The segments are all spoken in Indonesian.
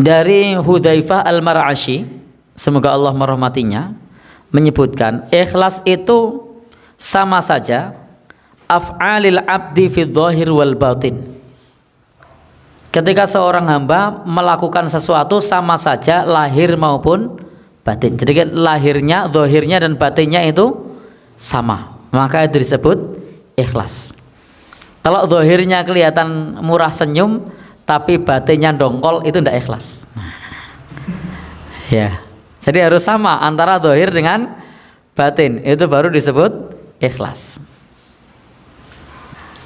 Dari Hudzaifah Al-Mar'ashi, semoga Allah merahmatinya, menyebutkan ikhlas itu sama saja af'alil abdi fi dzahir wal batin. Ketika seorang hamba melakukan sesuatu sama saja lahir maupun batin. Jadi lahirnya, zahirnya dan batinnya itu sama, maka itu disebut ikhlas. Kalau zahirnya kelihatan murah senyum tapi batinnya dongkol, itu tidak ikhlas. Ya, jadi harus sama antara zahir dengan batin, itu baru disebut ikhlas.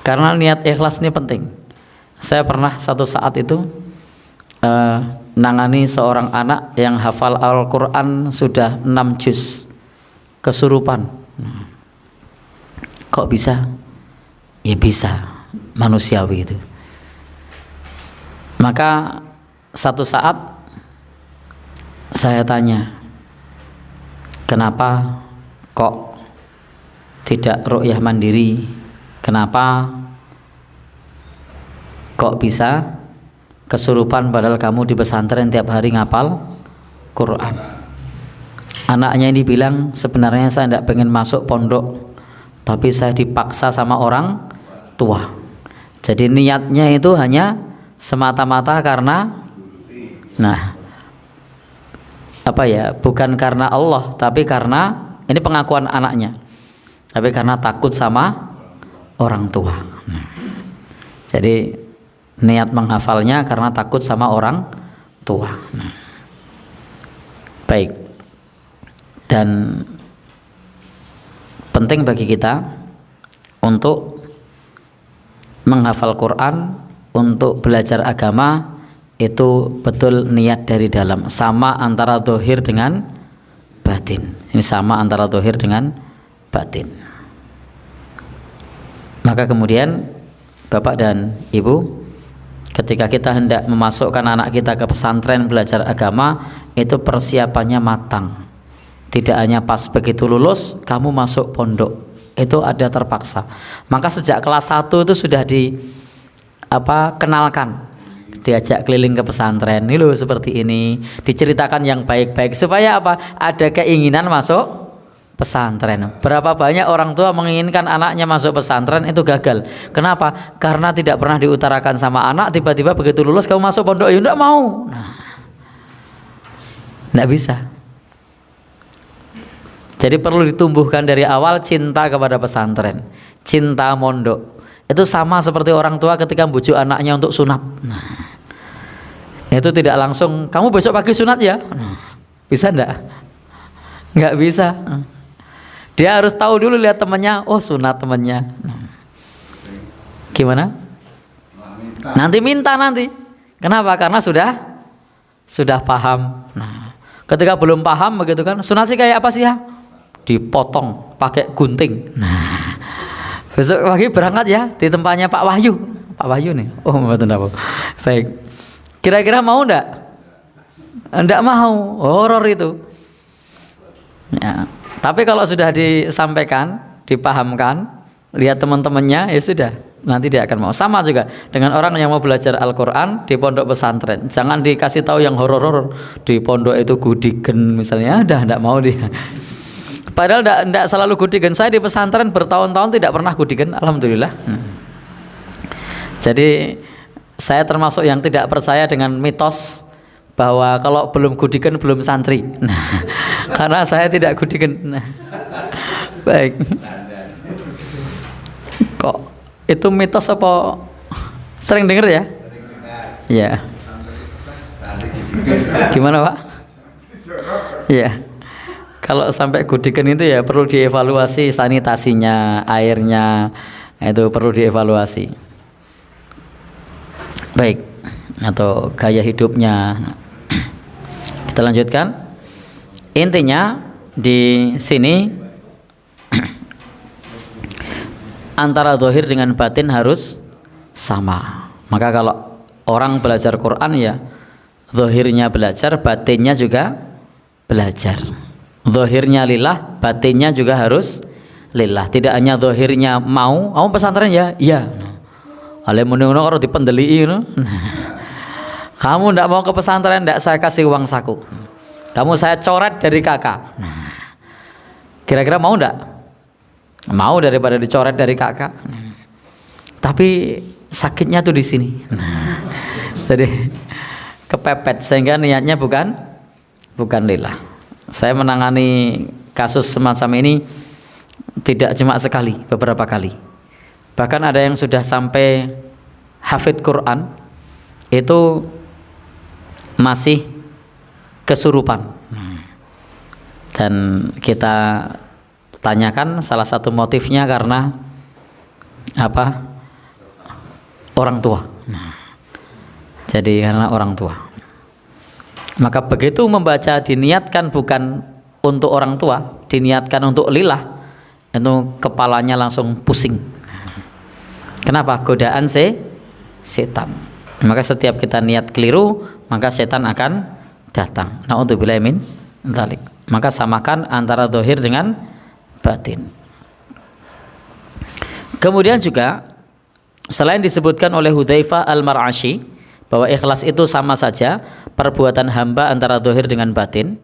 Karena niat ikhlas ini penting. Saya pernah satu saat itu nangani seorang anak yang hafal Al-Quran sudah 6 juz, kesurupan. Kok bisa? Ya bisa, manusiawi itu. Maka satu saat saya tanya, kenapa kok tidak ruqyah mandiri? Kenapa kok bisa kesurupan padahal kamu di pesantren tiap hari ngapal Quran? Anaknya ini bilang, sebenarnya saya tidak pengen masuk pondok, tapi saya dipaksa sama orang tua. Jadi niatnya itu hanya semata-mata karena bukan karena Allah, tapi karena, ini pengakuan anaknya, tapi karena takut sama orang tua. Jadi niat menghafalnya karena takut sama orang tua. Baik. Dan penting bagi kita untuk menghafal Quran, untuk belajar agama, itu betul niat dari dalam, sama antara zahir dengan batin. Ini sama antara zahir dengan batin. Maka kemudian Bapak dan Ibu, ketika kita hendak memasukkan anak kita ke pesantren belajar agama, itu persiapannya matang. Tidak hanya pas begitu lulus kamu masuk pondok, itu ada terpaksa. Maka sejak kelas 1 itu sudah kenalkan, diajak keliling ke pesantren, ini loh seperti ini, diceritakan yang baik-baik supaya ada keinginan masuk pesantren. Berapa banyak orang tua menginginkan anaknya masuk pesantren, itu gagal. Kenapa? Karena tidak pernah diutarakan sama anak, tiba-tiba begitu lulus kamu masuk pondok, ya enggak mau. Enggak bisa. Jadi perlu ditumbuhkan dari awal cinta kepada pesantren, cinta mondok. Itu sama seperti orang tua ketika membujuk anaknya untuk sunat. Itu tidak langsung, kamu besok pagi sunat ya? Bisa enggak? Enggak bisa. Dia harus tahu dulu, lihat temannya, oh sunat temannya. Gimana? Nanti minta nanti. Kenapa? Karena sudah paham. Ketika belum paham begitu kan, sunat sih kayak apa sih ya? Dipotong pakai gunting. Besok pagi berangkat ya di tempatnya Pak Wahyu. Pak Wahyu nih. Oh, betul apa? Baik. Kira-kira mau enggak? Enggak mau. Horor itu. Ya. Tapi kalau sudah disampaikan, dipahamkan, lihat teman-temannya, ya sudah, nanti dia akan mau. Sama juga dengan orang yang mau belajar Al-Quran di pondok pesantren. Jangan dikasih tahu yang horor-horor. Di pondok itu gudigen misalnya, enggak mau dia. Padahal enggak selalu gudigen. Saya di pesantren bertahun-tahun tidak pernah gudigen, alhamdulillah. Jadi saya termasuk yang tidak percaya dengan mitos bahwa kalau belum gudigen belum santri. Karena saya tidak gudigen. Baik. Kok itu mitos apa? Sering dengar ya? Iya. Gimana Pak? Iya. Kalau sampai gudigen itu ya perlu dievaluasi sanitasinya, airnya, itu perlu dievaluasi. Baik. Atau gaya hidupnya. Kita lanjutkan. Intinya di sini antara zahir dengan batin harus sama. Maka kalau orang belajar Quran ya zahirnya belajar, batinnya juga belajar. Zahirnya lillah, batinnya juga harus lillah. Tidak hanya zahirnya mau, kamu pesantren ya? Iya. Ale muni ngono karo dipendeli ngono. Kamu tidak mau ke pesantren, tidak saya kasih uang saku. Kamu saya coret dari kakak. Nah, kira-kira mau tidak? Mau daripada dicoret dari kakak. Tapi sakitnya tuh di sini. Nah, jadi kepepet sehingga niatnya bukan lillah. Saya menangani kasus semacam ini tidak cuma sekali, beberapa kali. Bahkan ada yang sudah sampai hafidz Quran itu masih kesurupan. Dan kita tanyakan salah satu motifnya karena apa? Orang tua. Jadi karena orang tua. Maka begitu membaca diniatkan bukan untuk orang tua, diniatkan untuk lillah, itu kepalanya langsung pusing. Kenapa? Godaan setan. Maka setiap kita niat keliru, maka setan akan datang. Na'udzubillahi min dzalik. Maka samakan antara zahir dengan batin. Kemudian juga selain disebutkan oleh Hudzaifah Al-Mar'ashi bahwa ikhlas itu sama saja perbuatan hamba antara zahir dengan batin.